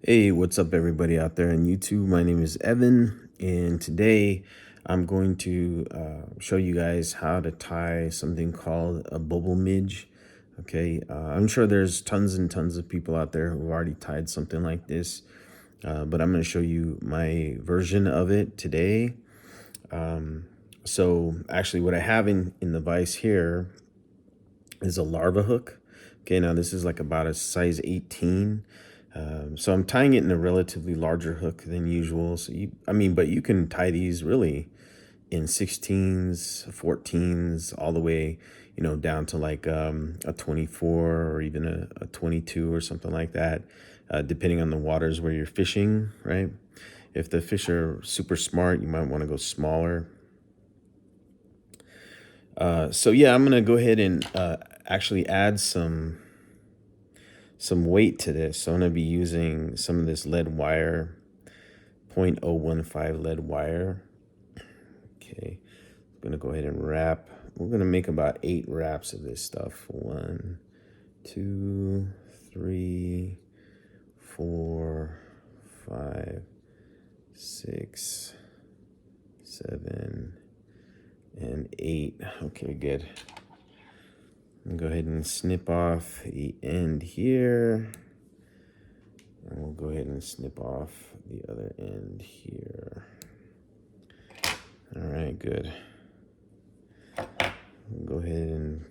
Hey, what's up, everybody out there on YouTube? My name is Evan, and today I'm going to show you guys how to tie something called a bubble midge. Okay, I'm sure there's tons and tons of people out there who've already tied something like this, but I'm going to show you my version of it today. So actually, what I have in the vise here is a larva hook. Okay, now this is like about a size 18. So I'm tying it in a relatively larger hook than usual. But you can tie these really in 16s, 14s, all the way, down to like a 24 or even a 22 or something like that, depending on the waters where you're fishing, right? If the fish are super smart, you might want to go smaller. So yeah, I'm gonna go ahead and actually add some weight to this. So I'm gonna be using some of this lead wire, 0.015 lead wire. Okay, I'm gonna go ahead and wrap. We're gonna make about 8 wraps of this stuff. 1, 2, 3, 4, 5, 6, 7, and 8. Okay, good. And go ahead and snip off the end here. And we'll go ahead and snip off the other end here. All right, good. We'll go ahead and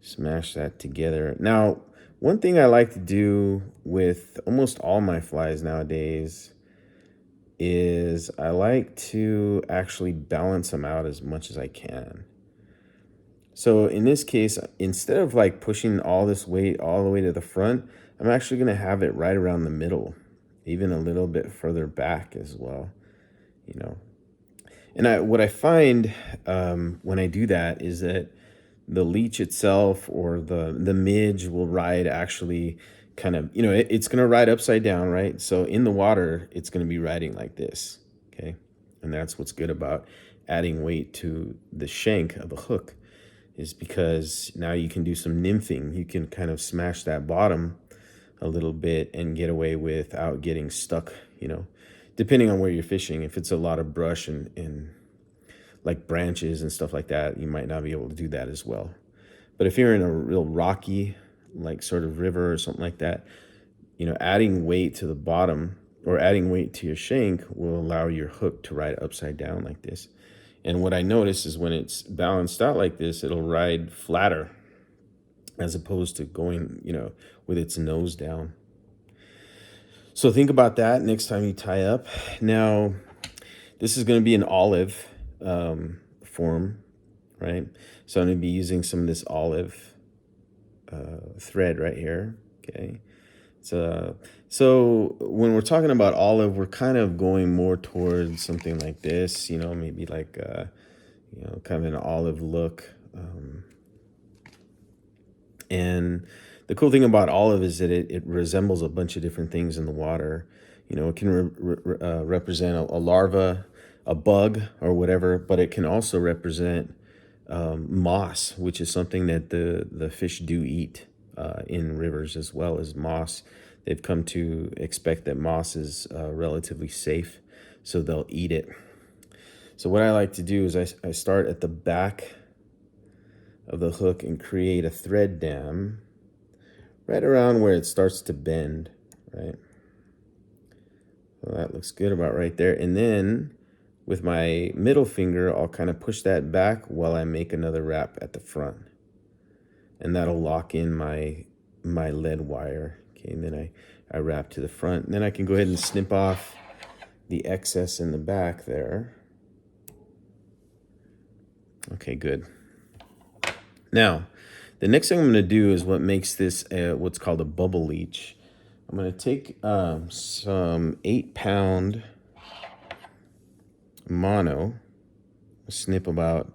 smash that together. Now, one thing I like to do with almost all my flies nowadays is I like to actually balance them out as much as I can. So in this case, instead of like pushing all this weight all the way to the front, I'm actually going to have it right around the middle, even a little bit further back as well, you know. And what I find when I do that is that the leech itself or the midge will ride actually kind of, it's going to ride upside down, right? So in the water, it's going to be riding like this, okay? And that's what's good about adding weight to the shank of a hook, is because now you can do some nymphing. You can kind of smash that bottom a little bit and get away without getting stuck, depending on where you're fishing. If it's a lot of brush and like branches and stuff like that, you might not be able to do that as well. But if you're in a real rocky, like sort of river or something like that, adding weight to the bottom or adding weight to your shank will allow your hook to ride upside down like this. And what I notice is when it's balanced out like this, it'll ride flatter as opposed to going, with its nose down. So think about that next time you tie up. Now, this is going to be an olive form, right? So I'm going to be using some of this olive thread right here, okay? So when we're talking about olive, we're kind of going more towards something like this, maybe like, kind of an olive look. And the cool thing about olive is that it resembles a bunch of different things in the water. It can represent a larva, a bug, or whatever, but it can also represent moss, which is something that the fish do eat in rivers as well as moss. They've come to expect that moss is relatively safe, so they'll eat it. So what I like to do is I start at the back of the hook and create a thread dam right around where it starts to bend, right? So that looks good about right there. And then with my middle finger, I'll kind of push that back while I make another wrap at the front. And that'll lock in my lead wire. Okay, and then I wrap to the front. And then I can go ahead and snip off the excess in the back there. Okay, good. Now, the next thing I'm going to do is what makes this what's called a bubble leech. I'm going to take some 8-pound mono, snip about,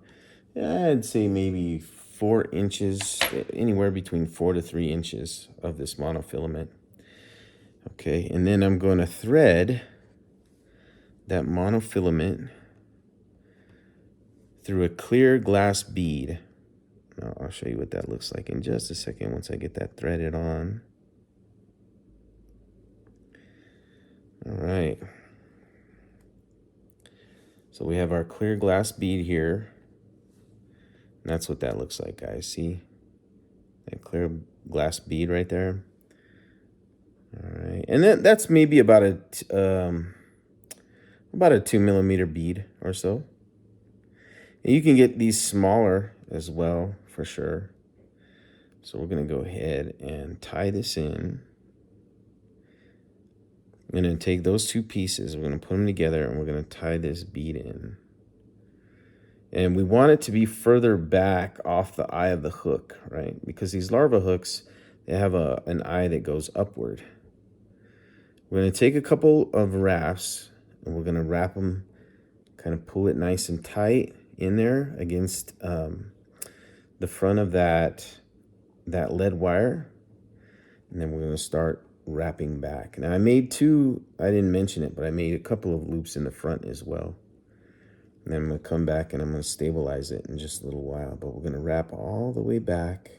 I'd say maybe 4 inches, anywhere between 4 to 3 inches of this monofilament. Okay, and then I'm going to thread that monofilament through a clear glass bead. Now, I'll show you what that looks like in just a second once I get that threaded on. All right. So we have our clear glass bead here. And that's what that looks like, guys. See that clear glass bead right there? All right. And that's maybe about a 2 millimeter bead or so. And you can get these smaller as well, for sure. So we're going to go ahead and tie this in. I'm going to take those two pieces, we're going to put them together, and we're going to tie this bead in. And we want it to be further back off the eye of the hook, right? Because these larva hooks, they have an eye that goes upward. We're going to take a couple of wraps, and we're going to wrap them, kind of pull it nice and tight in there against the front of that lead wire. And then we're going to start wrapping back. Now I made two, I didn't mention it, but I made a couple of loops in the front as well. And then I'm going to come back and I'm going to stabilize it in just a little while. But we're going to wrap all the way back,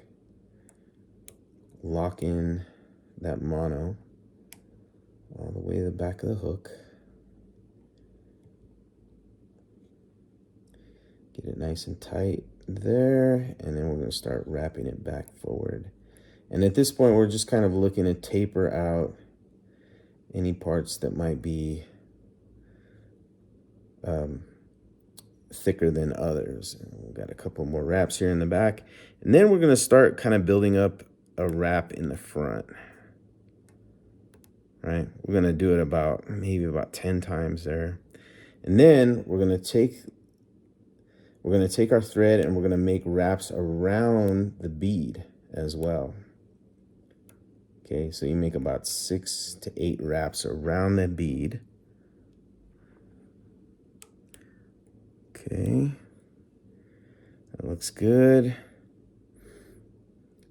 lock in that mono all the way to the back of the hook. Get it nice and tight there, and then we're going to start wrapping it back forward. And at this point, we're just kind of looking to taper out any parts that might be thicker than others. And we've got a couple more wraps here in the back. And then we're going to start kind of building up a wrap in the front. Right? We're going to do it maybe about 10 times there. And then we're going to take our thread and we're going to make wraps around the bead as well. Okay, so you make about 6 to 8 wraps around that bead. Okay, that looks good.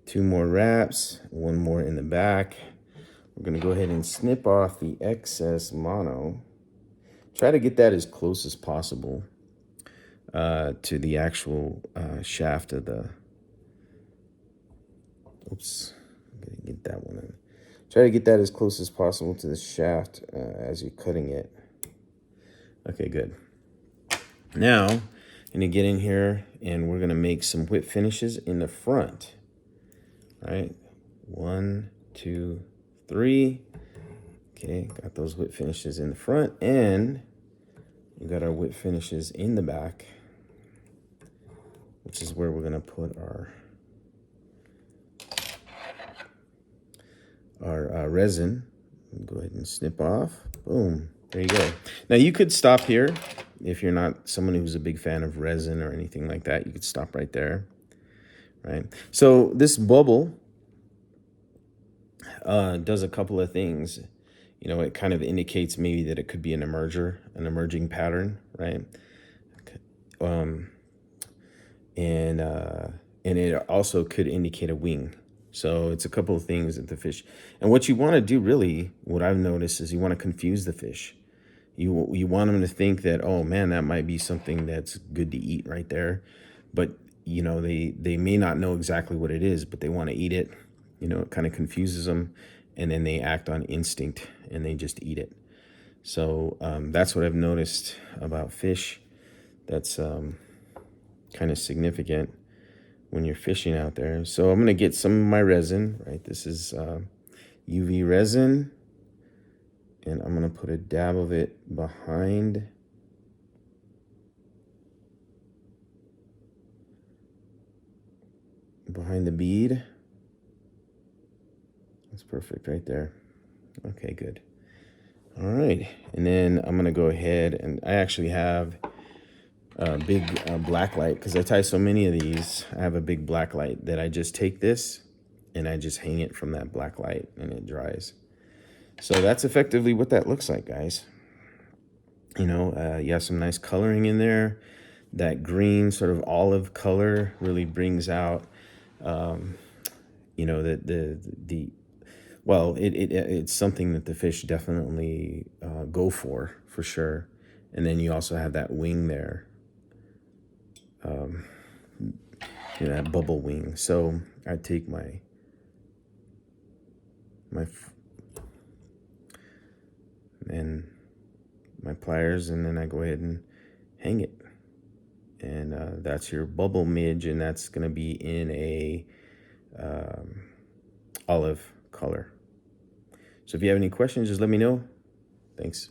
2 more wraps, 1 more in the back. We're going to go ahead and snip off the excess mono. Try to get that as close as possible to the actual shaft of the... Oops, I'm going to get that one in. Try to get that as close as possible to the shaft as you're cutting it. Okay, good. Now, I'm going to get in here and we're going to make some whip finishes in the front. All right, 1, 2, 3. Okay, got those whip finishes in the front, and we got our whip finishes in the back, which is where we're going to put our resin. Go ahead and snip off. Boom. There you go. Now you could stop here if you're not someone who's a big fan of resin or anything like that. You could stop right there. Right. So this bubble does a couple of things. You know, it kind of indicates maybe that it could be an emerging pattern, right? And it also could indicate a wing. So it's a couple of things that the fish, and what you want to do really, what I've noticed is you want to confuse the fish. You want them to think that, oh man, that might be something that's good to eat right there. But, you know, they may not know exactly what it is, but they want to eat it. You know, it kind of confuses them, and then they act on instinct and they just eat it. So that's what I've noticed about fish. That's kind of significant when you're fishing out there. So I'm going to get some of my resin, right? This is UV resin, and I'm going to put a dab of it behind the bead. That's perfect right there. Okay, good. All right, and then I'm going to go ahead, and I actually have a big black light, because I tie so many of these. I have a big black light that I just take this and I just hang it from that black light and it dries. So that's effectively what that looks like, guys. You know, you have some nice coloring in there. That green sort of olive color really brings out, you know, well, it's something that the fish definitely go for sure. And then you also have that wing there, you know, that bubble wing. So I take man, and my pliers, and then I go ahead and hang it. And that's your bubble midge, and that's going to be in a um, olive color. So if you have any questions, just let me know. Thanks.